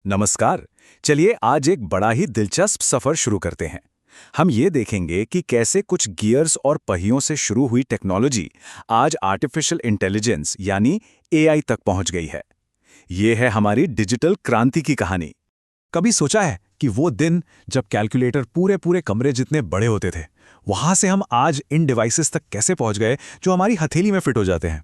नमस्कार। चलिए आज एक बड़ा ही दिलचस्प सफर शुरू करते हैं। हम ये देखेंगे कि कैसे कुछ गियर्स और पहियों से शुरू हुई टेक्नोलॉजी आज आर्टिफिशियल इंटेलिजेंस यानी एआई तक पहुंच गई है। ये है हमारी डिजिटल क्रांति की कहानी। कभी सोचा है कि वो दिन जब कैलकुलेटर पूरे पूरे कमरे जितने बड़े होते थे, वहां से हम आज इन डिवाइसेस तक कैसे पहुंच गए जो हमारी हथेली में फिट हो जाते हैं।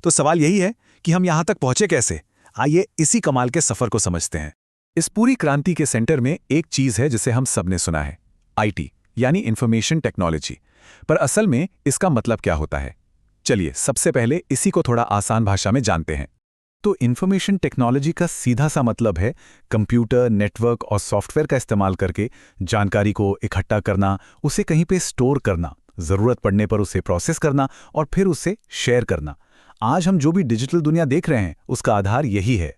तो सवाल यही है कि हम यहां तक पहुंचे कैसे। आइए इसी कमाल के सफर को समझते हैं। इस पूरी क्रांति के सेंटर में एक चीज है जिसे हम सबने सुना है, आईटी यानी इंफॉर्मेशन टेक्नोलॉजी। पर असल में इसका मतलब क्या होता है? चलिए सबसे पहले इसी को थोड़ा आसान भाषा में जानते हैं। तो इंफॉर्मेशन टेक्नोलॉजी का सीधा सा मतलब है कंप्यूटर, नेटवर्क और सॉफ्टवेयर का इस्तेमाल करके जानकारी को इकट्ठा करना, उसे कहीं पे स्टोर करना, जरूरत पड़ने पर उसे प्रोसेस करना और फिर उसे शेयर करना। आज हम जो भी डिजिटल दुनिया देख रहे हैं उसका आधार यही है।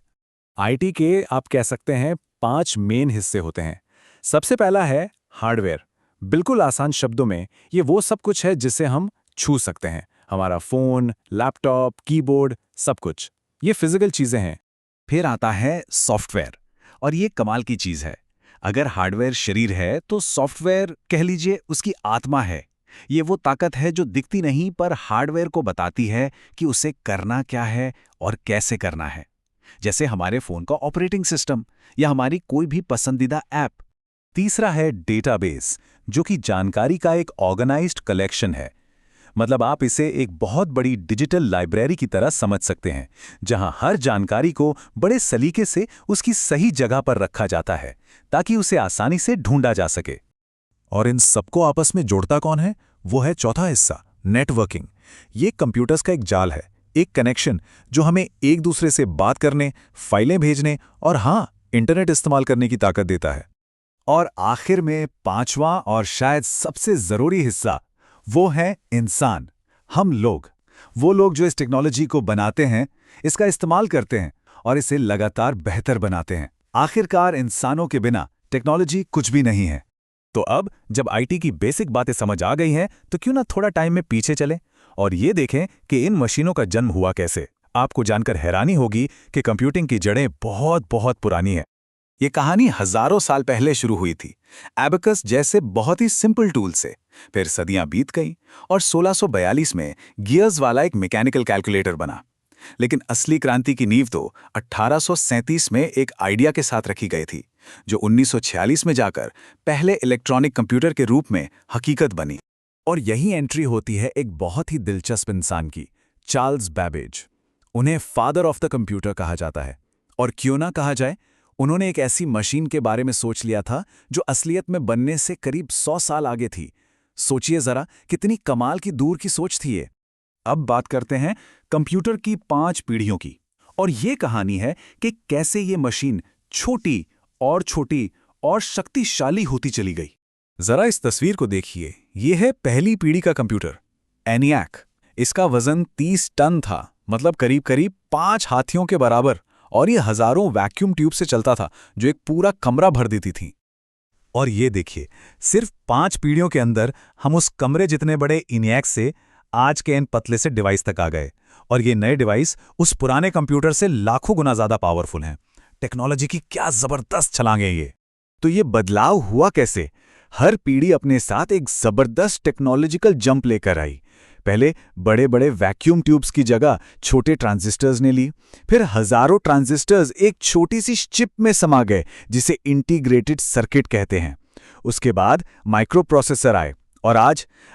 आईटी के आप कह सकते हैं 5 मेन हिस्से होते हैं। सबसे पहला है हार्डवेयर। बिल्कुल आसान शब्दों में ये वो सब कुछ है जिसे हम छू सकते हैं। हमारा फोन, लैपटॉप, कीबोर्ड, सब कुछ ये फिजिकल चीजें हैं। फिर आता है सॉफ्टवेयर, और ये कमाल की चीज है। अगर हार्डवेयर शरीर है तो सॉफ्टवेयर कह लीजिए उसकी आत्मा है। ये वो ताकत है जो दिखती नहीं पर हार्डवेयर को बताती है कि उसे करना क्या है और कैसे करना है। जैसे हमारे फोन का ऑपरेटिंग सिस्टम या हमारी कोई भी पसंदीदा ऐप। तीसरा है डेटाबेस, जो कि जानकारी का एक ऑर्गेनाइज्ड कलेक्शन है। मतलब आप इसे एक बहुत बड़ी डिजिटल लाइब्रेरी की तरह समझ सकते हैं, जहां हर जानकारी को बड़े सलीके से उसकी सही जगह पर रखा जाता है ताकि उसे आसानी से ढूंढा जा सके। और इन सबको आपस में जोड़ता कौन है? वो है चौथा हिस्सा, नेटवर्किंग। ये कंप्यूटर्स का एक जाल है, एक कनेक्शन जो हमें एक दूसरे से बात करने, फाइलें भेजने और हाँ, इंटरनेट इस्तेमाल करने की ताकत देता है। और आखिर में पांचवा और शायद सबसे जरूरी हिस्सा, वो है इंसान, हम लोग। वो लोग जो इस टेक्नोलॉजी को बनाते हैं, इसका इस्तेमाल करते हैं और इसे लगातार बेहतर बनाते हैं। आखिरकार इंसानों के बिना टेक्नोलॉजी कुछ भी नहीं है। तो अब जब आईटी की बेसिक बातें समझ आ गई हैं, तो क्यों ना थोड़ा टाइम में पीछे चलें और ये देखें कि इन मशीनों का जन्म हुआ कैसे। आपको जानकर हैरानी होगी कि कंप्यूटिंग की जड़ें बहुत बहुत पुरानी है। ये कहानी हजारों साल पहले शुरू हुई थी, एबेकस जैसे बहुत ही सिंपल टूल से। फिर सदियां बीत गई और 1642 में गियर्स वाला एक मैकेनिकल कैलकुलेटर बना। लेकिन असली क्रांति की नींव तो 1837 में एक आइडिया के साथ रखी गई थी, जो 1946 में जाकर पहले इलेक्ट्रॉनिक कंप्यूटर के रूप में हकीकत बनी। और यही एंट्री होती है एक बहुत ही दिलचस्प इंसान की, चार्ल्स बैबेज। उन्हें फादर ऑफ द कंप्यूटर कहा जाता है। और क्यों ना कहा जाए, उन्होंने एक ऐसी मशीन के बारे में सोच लिया था जो असलियत में बनने से करीब 100 साल आगे थी। सोचिए जरा कितनी कमाल की दूर की सोच थी ये। अब बात करते हैं कंप्यूटर की 5 पीढ़ियों की। और ये कहानी है कि कैसे ये मशीन छोटी और शक्तिशाली होती चली गई। जरा इस तस्वीर को देखिए। ये है पहली पीढ़ी का कंप्यूटर, एनियाक। इसका वजन 30 टन था, मतलब करीब करीब 5 हाथियों के बराबर। और ये हजारों वैक्यूम ट्यूब से चलता था जो एक पूरा कमरा भर देती थी। और ये देखिए, सिर्फ 5 पीढ़ियों के अंदर हम उस कमरे जितने बड़े इनियाक से आज के इन पतले से डिवाइस तक आ गए। और ये नए डिवाइस उस पुराने कंप्यूटर से लाखों गुना ज्यादा पावरफुल हैं। टेक्नोलॉजी की क्या जबरदस्त छलांगे ये। तो ये बदलाव हुआ कैसे? हर पीढ़ी अपने साथ एक जबरदस्त टेक्नोलॉजिकल जंप लेकर आई। पहले बड़े बड़े वैक्यूम ट्यूब्स की जगह छोटे ट्रांजिस्टर्स ने ली। फिर हजारों ट्रांजिस्टर्स एक छोटी सी चिप में समा गए, जिसे इंटीग्रेटेड सर्किट कहते हैं। उसके बाद माइक्रो प्रोसेसर आए और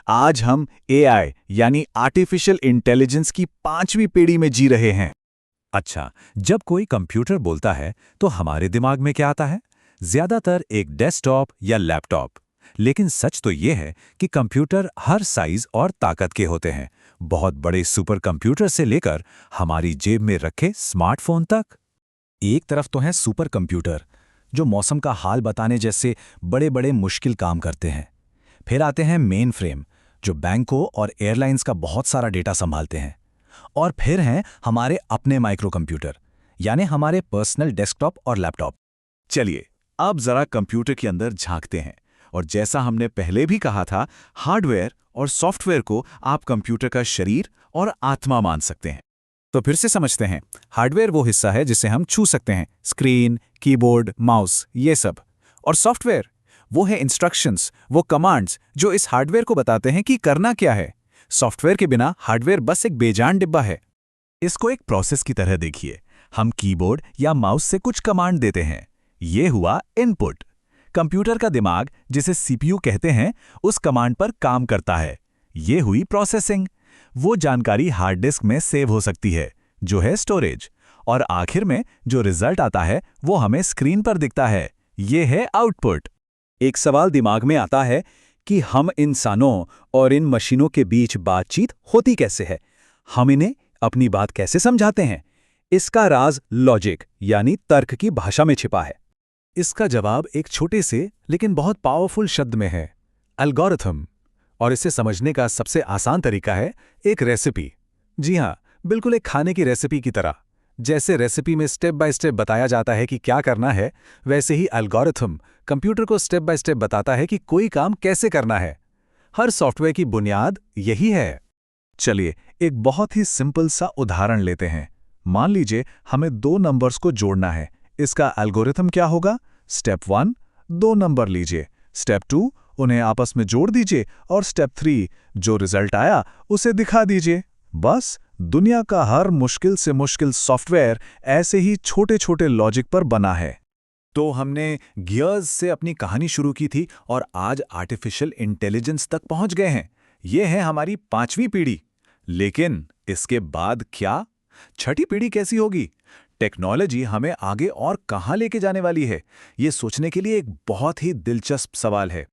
आज हम एआई यानी आर्टिफिशियल इंटेलिजेंस की 5वीं पीढ़ी में जी रहे हैं। अच्छा, जब कोई कंप्यूटर बोलता है तो हमारे दिमाग में क्या आता है? ज्यादातर एक डेस्कटॉप या लैपटॉप। लेकिन सच तो ये है कि कंप्यूटर हर साइज और ताकत के होते हैं, बहुत बड़े सुपर कंप्यूटर से लेकर हमारी जेब में रखे स्मार्टफोन तक। एक तरफ तो है सुपर कंप्यूटर, जो मौसम का हाल बताने जैसे बड़े बड़े मुश्किल काम करते हैं। फिर आते हैं मेन फ्रेम, जो बैंकों और एयरलाइंस का बहुत सारा डेटा संभालते हैं। और फिर हैं हमारे अपने माइक्रो कंप्यूटर, यानी हमारे पर्सनल डेस्कटॉप और लैपटॉप। चलिए अब जरा कंप्यूटर के अंदर झांकते हैं। और जैसा हमने पहले भी कहा था, हार्डवेयर और सॉफ्टवेयर को आप कंप्यूटर का शरीर और आत्मा मान सकते हैं। तो फिर से समझते हैं। हार्डवेयर वो हिस्सा है जिसे हम छू सकते हैं, स्क्रीन, कीबोर्ड, माउस, ये सब। और सॉफ्टवेयर वो है इंस्ट्रक्शंस, वो कमांड्स जो इस हार्डवेयर को बताते हैं कि करना क्या है। सॉफ्टवेयर के बिना हार्डवेयर बस एक बेजान डिब्बा है। इसको एक प्रोसेस की तरह देखिए। हम कीबोर्ड या माउस से कुछ कमांड देते हैं। ये हुआ इनपुट। कंप्यूटर का दिमाग, जिसे सीपीयू कहते हैं, उस कमांड पर काम करता है। ये हुई प्रोसेसिंग। वो जानकारी हार्ड डिस्क में सेव हो सकती है, जो है स्टोरेज। और आखिर में जो रिजल्ट आता है वो हमें स्क्रीन पर दिखता है। ये है आउटपुट। एक सवाल दिमाग में आता है कि हम इंसानों और इन मशीनों के बीच बातचीत होती कैसे है? हम इन्हें अपनी बात कैसे समझाते हैं? इसका राज लॉजिक यानी तर्क की भाषा में छिपा है। इसका जवाब एक छोटे से लेकिन बहुत पावरफुल शब्द में है, एल्गोरिथम। और इसे समझने का सबसे आसान तरीका है एक रेसिपी। जी हाँ, बिल्कुल एक खाने की रेसिपी की तरह। जैसे रेसिपी में स्टेप बाय स्टेप बताया जाता है कि क्या करना है, वैसे ही एल्गोरिथम कंप्यूटर को स्टेप बाय स्टेप बताता है कि कोई काम कैसे करना है। हर सॉफ्टवेयर की बुनियाद यही है। चलिए एक बहुत ही सिंपल सा उदाहरण लेते हैं। मान लीजिए हमें दो नंबर्स को जोड़ना है। इसका एल्गोरिथम क्या होगा? स्टेप 1, दो नंबर लीजिए। स्टेप 2, उन्हें आपस में जोड़ दीजिए। और स्टेप 3, जो रिजल्ट आया उसे दिखा दीजिए। बस दुनिया का हर मुश्किल से मुश्किल सॉफ्टवेयर ऐसे ही छोटे छोटे लॉजिक पर बना है। तो हमने गियर्स से अपनी कहानी शुरू की थी और आज आर्टिफिशियल इंटेलिजेंस तक पहुंच गए हैं। ये है हमारी 5वीं पीढ़ी। लेकिन इसके बाद क्या? छठी पीढ़ी कैसी होगी? टेक्नोलॉजी हमें आगे और कहां लेके जाने वाली है? ये सोचने के लिए एक बहुत ही दिलचस्प सवाल है।